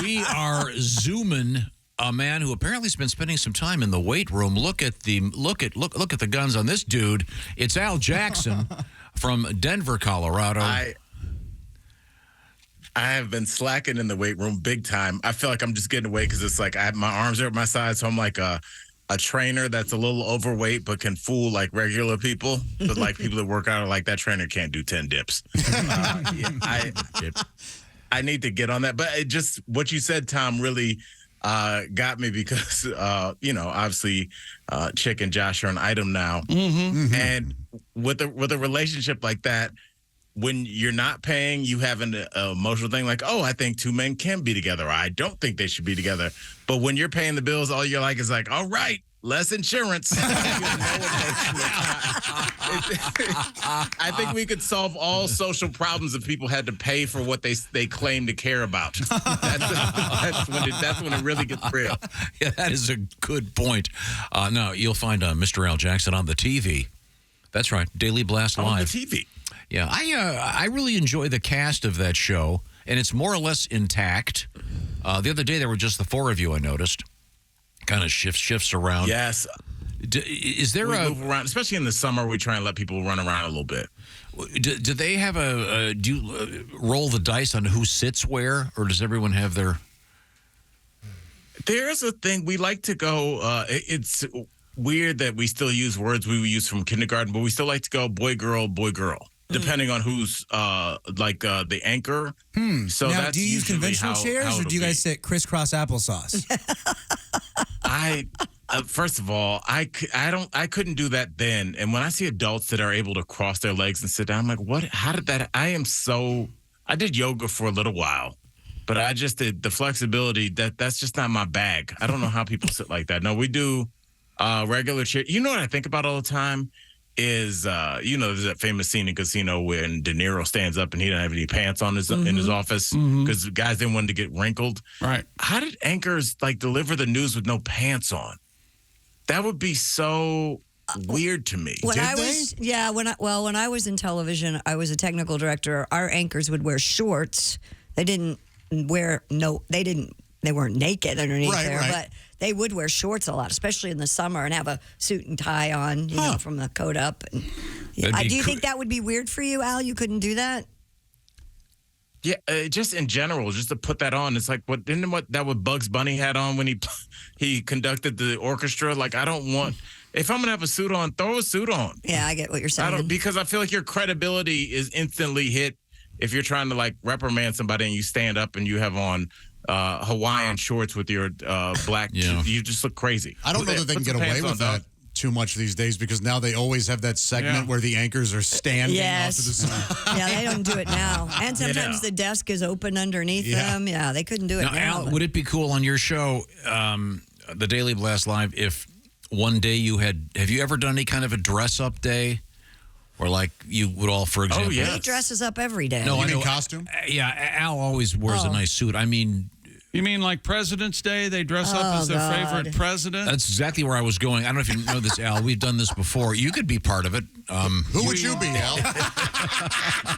We are zooming a man who apparently has been spending some time in the weight room. Look at the guns on this dude. It's Al Jackson from Denver, Colorado. I have been slacking in the weight room big time. I feel like I'm just getting away because it's like my arms are at my side, so I'm like a trainer that's a little overweight but can fool like regular people. But like people that work out are like, that trainer can't do 10 dips. I need to get on that. But it just what you said, Tom, really got me because obviously Chick and Josh are an item now. Mm-hmm. And with a relationship like that, when you're not paying, you have an emotional thing like, oh, I think two men can be together. I don't think they should be together. But when you're paying the bills, all you're like is like, all right, less insurance. I think we could solve all social problems if people had to pay for what they claim to care about. That's when it really gets real. Yeah, that is a good point. No, you'll find Mr. Al Jackson on the TV. That's right, Daily Blast Live. On the TV. Yeah, I really enjoy the cast of that show, and it's more or less intact. The other day, there were just the four of you, I noticed. Kind of shifts around. Yes. Is there move around, especially in the summer, we try and let people run around a little bit. Do they have do you roll the dice on who sits where, or does everyone have their... There's a thing we like to go, it's weird that we still use words we use from kindergarten, but we still like to go boy, girl, depending on who's the anchor. So now, that's do you use conventional chairs, or do you guys sit crisscross applesauce? First of all, I couldn't do that then. And when I see adults that are able to cross their legs and sit down, I'm like, what? How did that? I did yoga for a little while, but I just did the flexibility. That's just not my bag. I don't know how people sit like that. No, we do regular chair. You know what I think about all the time is, there's that famous scene in Casino when De Niro stands up and he doesn't have any pants on in his office because guys didn't want to get wrinkled. Right. How did anchors deliver the news with no pants on? That would be so weird to me. When I was in television, I was a technical director. Our anchors would wear shorts. They didn't wear they weren't naked underneath but they would wear shorts a lot, especially in the summer, and have a suit and tie on, from the coat up. And, do you think that would be weird for you, Al? You couldn't do that? Yeah, just in general, just to put that on. It's like what Bugs Bunny had on when he conducted the orchestra. Like, I don't want. If I'm gonna have a suit on, throw a suit on. Yeah, I get what you're saying. Because I feel like your credibility is instantly hit if you're trying to reprimand somebody and you stand up and you have on Hawaiian shorts with your black. You just look crazy. I don't know that they can get away with that too much these days, because now they always have that segment where the anchors are standing off to the side. Yeah, they don't do it now. And sometimes the desk is open underneath them. Yeah, they couldn't do it now. Al, would it be cool on your show, the Daily Blast Live, if one day have you ever done any kind of a dress-up day? Or you would all, for example... Oh, yeah. He dresses up every day. No, you mean costume? Yeah, Al always wears a nice suit. I mean... You mean like President's Day? They dress up as their favorite president? That's exactly where I was going. I don't know if you know this, Al. We've done this before. You could be part of it. Who would you be, Al?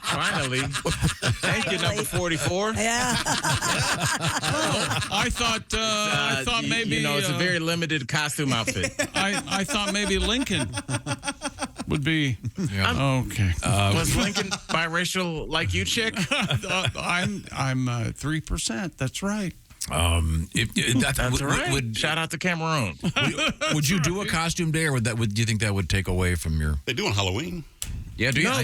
Finally. Thank you, number 44. Yeah. I thought maybe... it's a very limited costume outfit. I thought maybe Lincoln would be... Yeah. Okay. Was Lincoln biracial like you, Chick? I'm 3%. That's right. That's right. Shout out to Cameroon. Would you do a costume day, or do you think that would take away from your... They do on Halloween. Yeah, do you? No,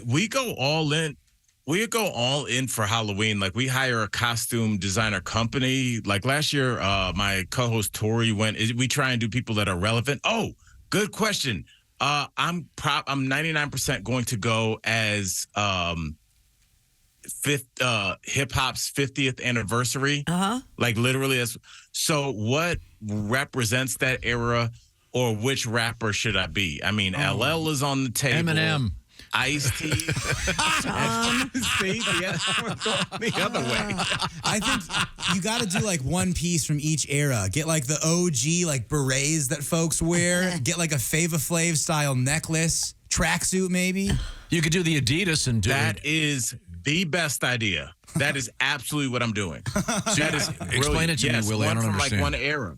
we go all in. We go all in for Halloween. We hire a costume designer company. Last year, my co-host Tori went. We try and do people that are relevant. Oh, good question. I'm 99% going to go as hip hop's 50th anniversary. Literally. So what represents that era, or which rapper should I be? I mean, LL is on the table. Eminem. Ice-T. See, the other way. I think you got to do one piece from each era. Get the OG berets that folks wear. Get a Fava Flav style necklace, tracksuit maybe. You could do the Adidas and do that. Is the best idea. That is absolutely what I'm doing. That is Explain it to me, Willie. I don't understand. Like one era.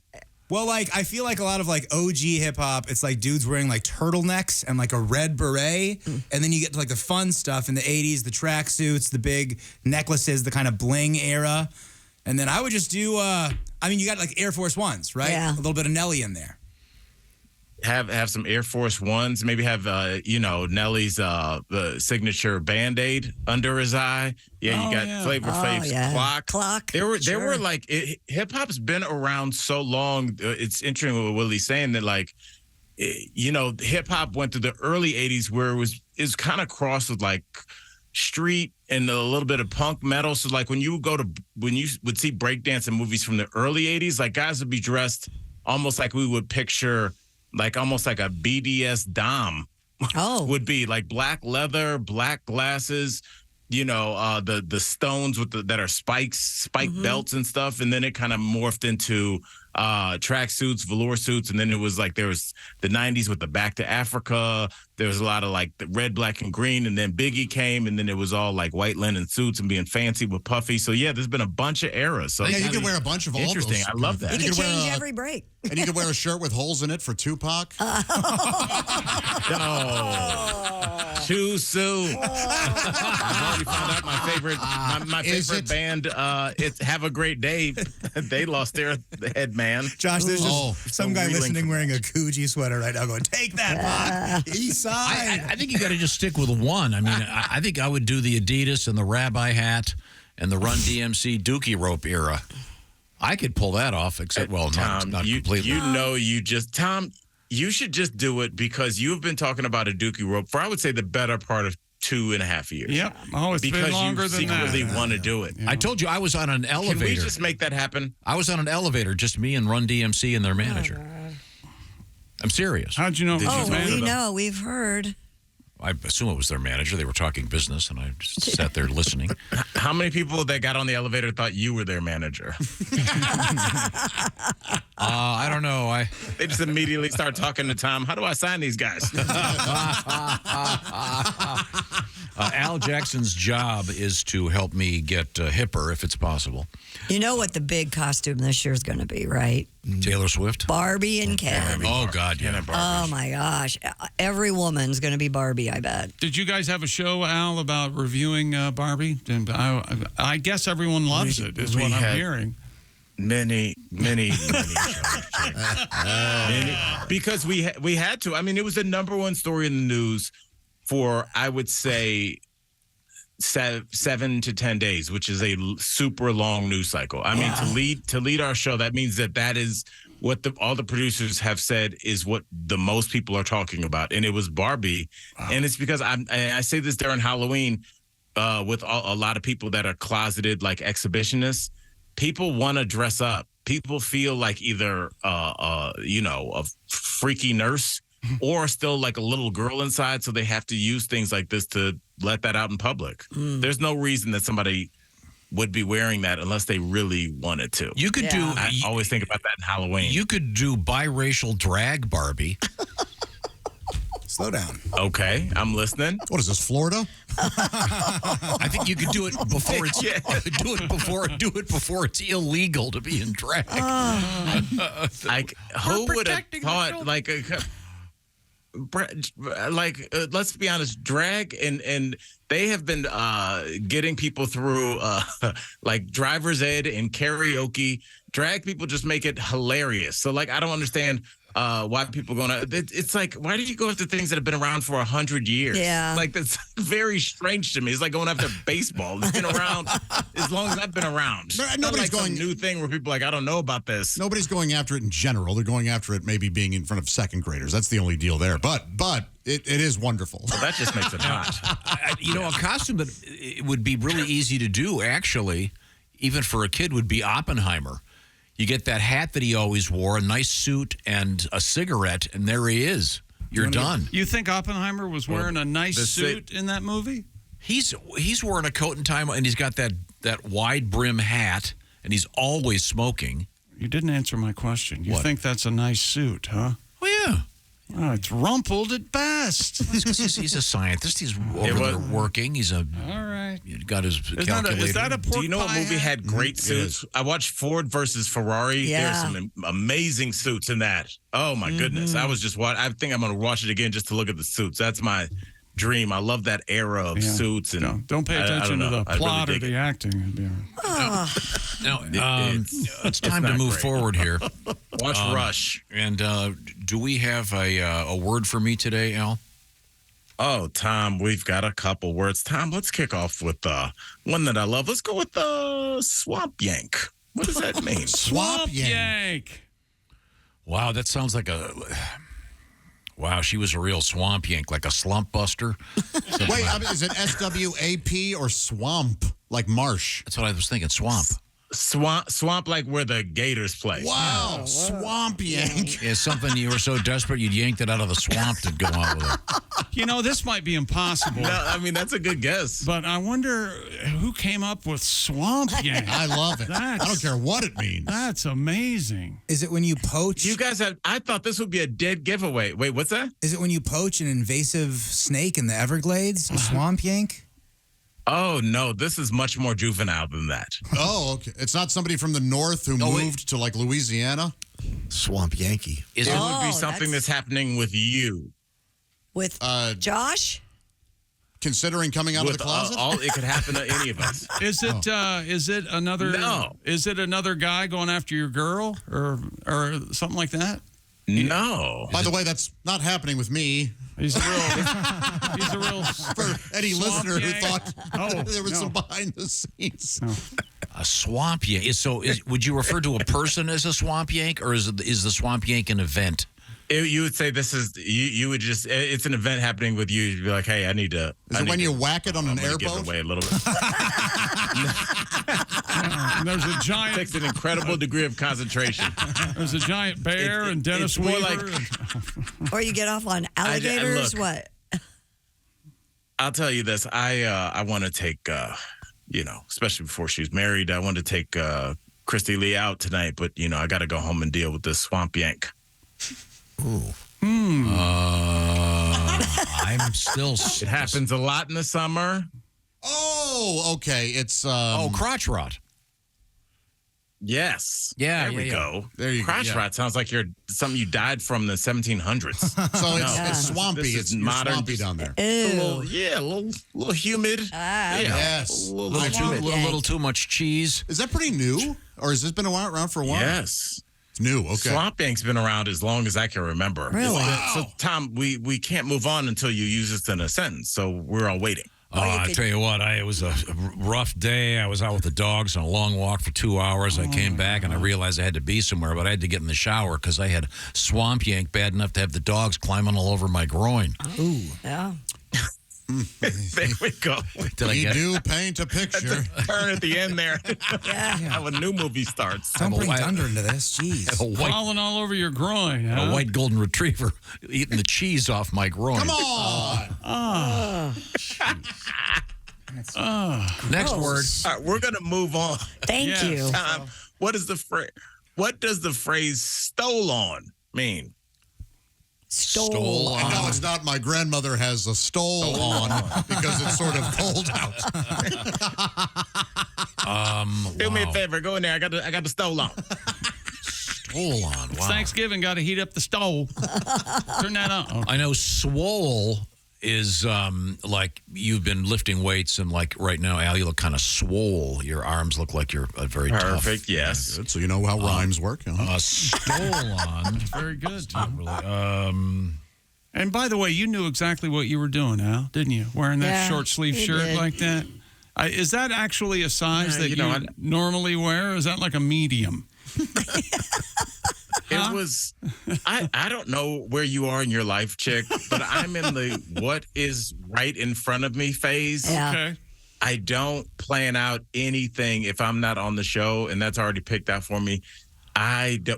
Well, like I feel like a lot of like OG hip hop, it's like dudes wearing like turtlenecks and like a red beret, and then you get to like the fun stuff in the '80s, the tracksuits, the big necklaces, the kind of bling era, and then I would just do. I mean, you got like Air Force Ones, right? Yeah. A little bit of Nelly in there. Have some Air Force Ones. Maybe have Nelly's the signature Band-Aid under his eye. Yeah, you got Flavor Flav's clock. There were like hip hop's been around so long. It's interesting what Willie's saying that like hip hop went through the early '80s where it was kind of crossed with like street and a little bit of punk metal. So like when you would see breakdancing movies from the early '80s, like guys would be dressed almost like we would picture. Like almost like a BDS Dom would be like black leather, black glasses, the stones that are spike belts and stuff. And then it kind of morphed into track suits, velour suits. And then it was like there was the 90s with the Back to Africa. There was a lot of like the red, black, and green. And then Biggie came and then it was all like white linen suits and being fancy with puffy. So yeah, there's been a bunch of eras. So yeah, you can wear a bunch of all interesting. those. I love that. You can change every break. And you could wear a shirt with holes in it for Tupac. Too soon. I've already found out my favorite band. It's Have a Great Day. They lost their head man. Josh, there's just some guy listening wearing a Coogee sweater right now going, take that, Pac. East side. I think you got to just stick with one. I mean, I think I would do the Adidas and the rabbi hat and the Run DMC Dookie rope era. I could pull that off, except, well, Tom, not completely. Tom, you should just do it because you've been talking about a Dookie rope for, I would say, the better part of 2.5 years. Yep. Oh, it's been longer than that. Because you secretly want to do it. Yeah. I told you I was on an elevator. Can we just make that happen? I was on an elevator, just me and Run DMC and their manager. I'm serious. How'd you know? We know. We've heard. I assume it was their manager. They were talking business, and I just sat there listening. How many people that got on the elevator thought you were their manager? I don't know. They just immediately start talking to Tom. How do I sign these guys? Al Jackson's job is to help me get hipper, if it's possible. You know what the big costume this year is going to be, right? Taylor Swift? Barbie and Ken. Oh, God, yeah. Oh, my gosh. Every woman's going to be Barbie, I bet. Did you guys have a show, Al, about reviewing Barbie? And I guess everyone loves it, is what I'm hearing. Many shows. Because we had to. I mean, it was the number one story in the news for, I would say, 7 to 10 days, which is a super long news cycle. I mean, to lead our show, that means that is what all the producers have said is what the most people are talking about, and it was Barbie. Wow. And it's because I say this during Halloween with a lot of people that are closeted like exhibitionists. People want to dress up. People feel like either a freaky nurse or still like a little girl inside, so they have to use things like this to let that out in public. There's no reason that somebody would be wearing that unless they really wanted to. You could do. I always think about that in Halloween. You could do biracial drag Barbie. Slow down. Okay, I'm listening. What is this, Florida? I think you could do it before it's do it before it's illegal to be in drag. Who would have thought let's be honest, drag and they have been getting people through like driver's ed and karaoke. Drag people just make it hilarious. So like I don't understand why people going to. It's like, why did you go after things that have been around for 100 years? Yeah, like that's very strange to me. It's like going after baseball. It's been around as long as I've been around. Nobody's going some new thing where people are like, I don't know about this. Nobody's going after it in general. They're going after it maybe being in front of second graders. That's the only deal there. But it is wonderful. Well, that just makes it hot. A costume that it would be really easy to do, actually, even for a kid, would be Oppenheimer. You get that hat that he always wore, a nice suit, and a cigarette, and there he is. You're done. You think Oppenheimer was wearing a nice suit in that movie? He's wearing a coat and tie, and he's got that wide brim hat, and he's always smoking. You didn't answer my question. You think that's a nice suit, huh? Oh, yeah. Oh, it's rumpled at best. He's a scientist. He's over there working. He's All right. got his calculator. Is that a pork Do you know what pie movie hat? had great suits? I watched Ford versus Ferrari. Yeah. There's some amazing suits in that. Oh my goodness! I was just I think I'm going to watch it again just to look at the suits. That's my dream. I love that era of suits. And Don't pay attention to the plot or the acting. Now, it's time to not move great. forward here. Watch Rush. And do we have a word for me today, Al? Oh, Tom, we've got a couple words. Tom, let's kick off with one that I love. Let's go with swamp yank. What does that mean? Swamp yank. Wow, that sounds like a... Wow, she was a real swamp yank, like a slump buster. Wait, is it SWAP or swamp, like marsh? That's what I was thinking, swamp. Swamp like where the Gators play. Wow, swamp yank. Yeah, something you were so desperate you'd yanked it out of the swamp to go on with it. You know, this might be impossible. No, I mean, that's a good guess. But I wonder who came up with swamp yank. I love it. I don't care what it means. That's amazing. Is it when you poach? You guys I thought this would be a dead giveaway. Wait, what's that? Is it when you poach an invasive snake in the Everglades? A swamp yank? Oh, no, this is much more juvenile than that. Oh, okay. It's not somebody from the north who moved to like Louisiana? Swamp Yankee. It would be something that's happening with you. With Josh? Considering coming out of the closet? It could happen to any of us. Is it another No. Is it another guy going after your girl or something like that? No. By the way, that's not happening with me. He's a real For any swamp listener who yank. thought there was no. some behind the scenes. A swamp yank. Would you refer to a person as a swamp yank, or is the swamp yank an event? You would say this is you would just it's an event happening with you. You'd be like, hey, I need to. Is it when you whack it on an Give airboat? it away a little bit. And there's a giant. Takes an incredible degree of concentration. There's a giant bear and Dennis it's more Weaver. Or you get off on alligators? look. What? I'll tell you this. I want to take especially before she's married. I want to take Christy Lee out tonight, but I got to go home and deal with this swamp yank. Ooh. I'm still. It happens a lot in the summer. Oh, okay. It's crotch rot. Yes. Yeah, There we go. There you go, Crotch yeah. rot sounds like you're something you died from in the 1700s. So it's swampy. This is It's modern. swampy down there. Ew. A little humid. Yes. A little Little too much cheese. Is that pretty new? Or has this been around for a while? Yes. It's new. Okay. Swamp Yank's been around as long as I can remember. Really? Wow. So, Tom, we can't move on until you use this in a sentence. So we're all waiting. I tell you what, it was a rough day. I was out with the dogs on a long walk for 2 hours. I came back and I realized I had to be somewhere, but I had to get in the shower because I had swamp yank bad enough to have the dogs climbing all over my groin. Ooh. Yeah. There we go. Did I do paint a picture. Turn at the end there. Yeah. How a new movie starts. Don't bring white- thunder into this. Jeez. a white, Crawling all over your groin. Huh? a white golden retriever eating the cheese off my groin. Come on. Next word. All right, we're gonna move on. Thank Yes. you. Tom, what does the phrase "stole on" mean? Stole on. No, it's not. My grandmother has a stole on because it's sort of cold out. Do me a favor, go in there. I got the stole on. Stole on. It's Wow. Thanksgiving. Got to heat up the stove. Turn that on. I know swole is like you've been lifting weights and like right now, Al, you look kind of swole. Your arms look like you're very Perfect. tough. Yes. Good, so you know how rhymes work. Huh? Stole on. Very good. Really, And by the way, you knew exactly what you were doing, Al, didn't you? Wearing that Yeah, short sleeve he shirt did. like that. Is that actually a size that you you, know, normally wear? Or is that like a medium? It was. I don't know where you are in your life, chick, but I'm in the what is right in front of me phase. Yeah. Okay. I don't plan out anything if I'm not on the show, and that's already picked out for me.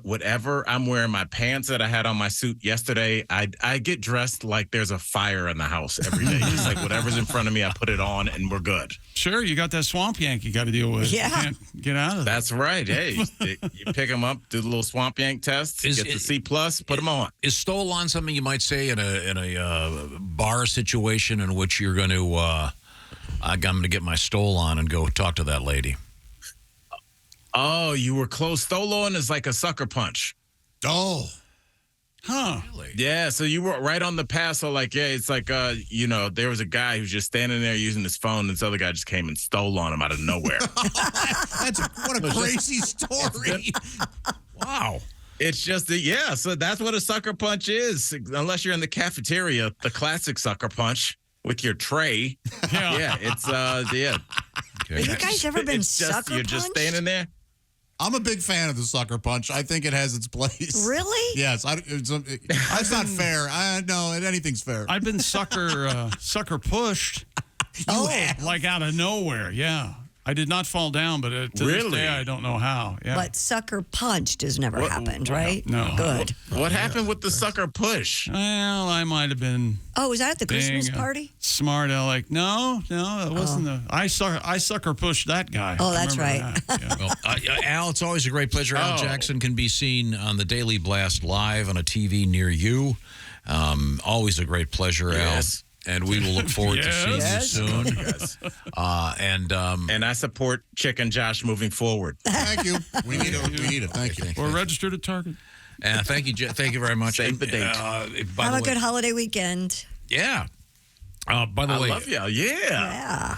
Whatever I'm wearing, my pants that I had on my suit yesterday, I get dressed like there's a fire in the house every day. Just like whatever's in front of me, I put it on and we're good. Sure, you got that swamp yank you got to deal with. Yeah. You can't get out of that. That's right. Hey, you pick them up, do the little swamp yank test, get the C+, put them on. Is stole on something you might say in a bar situation in which you're going to, I'm going to get my stole on and go talk to that lady? Oh, you were close. Stole on is like a sucker punch. Oh. Huh. Really? Yeah, so you were right on the pass. So like, yeah, it's like, there was a guy who's just standing there using his phone, and this other guy just came and stole on him out of nowhere. What a crazy story. Wow. It's just, so that's what a sucker punch is. Unless you're in the cafeteria, the classic sucker punch with your tray. Yeah. It's, Have you guys ever been it's just, sucker you're punched? just standing there. I'm a big fan of the sucker punch. I think it has its place. Really? Yes. It's not fair. No, anything's fair. I've been sucker pushed. Like out of nowhere. Yeah. I did not fall down, but to this day, I don't know how. Yeah. But sucker punched has never happened, right? No. Good. What happened with the sucker push? Well, I might have been Oh, was that at the Christmas being party? smart aleck. No, it wasn't. I sucker pushed that guy. Oh, I that's remember right. that, yeah. Well, Al, it's always a great pleasure. Al Jackson can be seen on the Daily Blast live on a TV near you. Always a great pleasure, Yes. Al. And we will look forward to seeing you soon. Yes. And I support Chicken Josh moving forward. Thank you. We need it. Thank you. We're registered at Target. thank you very much. Save the date. Have a good holiday weekend. Yeah. By the way, I love y'all. Yeah. Yeah.